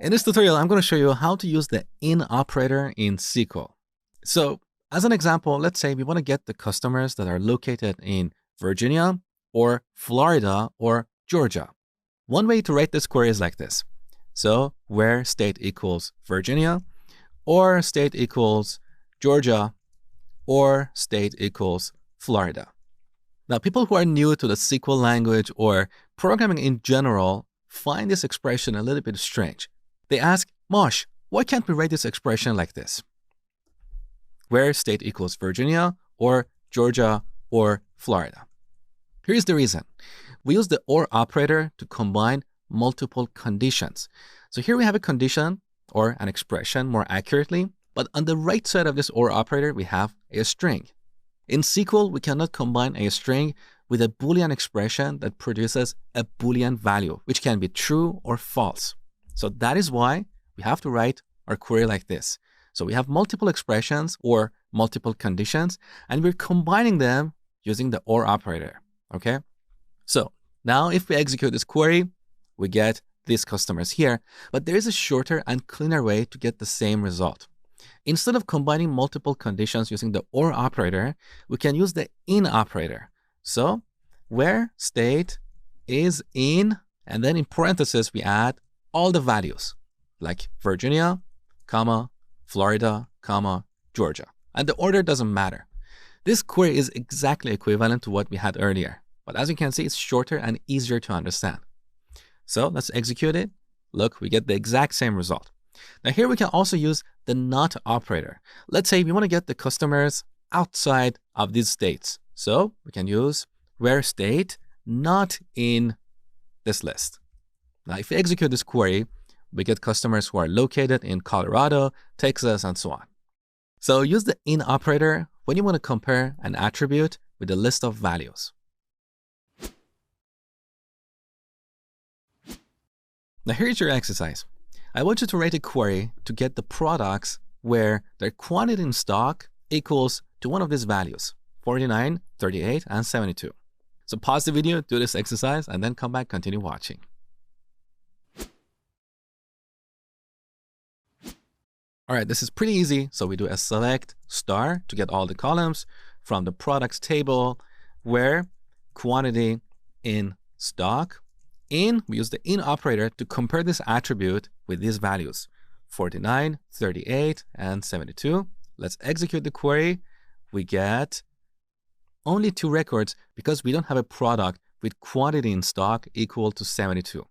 In this tutorial, I'm going to show you how to use the in operator in SQL. So as an example, let's say we want to get the customers that are located in Virginia or Florida or Georgia. One way to write this query is like this. So where state equals Virginia or state equals Georgia or state equals Florida. Now, people who are new to the SQL language or programming in general find this expression a little bit strange. They ask, Mosh, why can't we write this expression like this? Where state equals Virginia or Georgia or Florida. Here's the reason. We use the OR operator to combine multiple conditions. So here we have a condition or an expression more accurately, but on the right side of this OR operator, we have a string. In SQL, we cannot combine a string with a Boolean expression that produces a Boolean value, which can be true or false. So that is why we have to write our query like this. So we have multiple expressions or multiple conditions, and we're combining them using the OR operator, okay? So now if we execute this query, we get these customers here, but there is a shorter and cleaner way to get the same result. Instead of combining multiple conditions using the OR operator, we can use the IN operator. So where state is in, and then in parentheses, we add all the values like Virginia, comma, Florida, comma, Georgia. And the order doesn't matter. This query is exactly equivalent to what we had earlier. But as you can see, it's shorter and easier to understand. So let's execute it. Look, we get the exact same result. Now here we can also use the NOT operator. Let's say we want to get the customers outside of these states. So we can use where state not in this list. Now if we execute this query, we get customers who are located in Colorado, Texas, and so on. So use the IN operator when you want to compare an attribute with a list of values. Now here's your exercise. I want you to write a query to get the products where their quantity in stock equals to one of these values, 49, 38, and 72. So pause the video, do this exercise, and then come back, continue watching. All right, this is pretty easy. So we do a select star to get all the columns from the products table where quantity in stock. We use the IN operator to compare this attribute with these values, 49, 38, and 72. Let's execute the query. We get only 2 records because we don't have a product with quantity in stock equal to 72.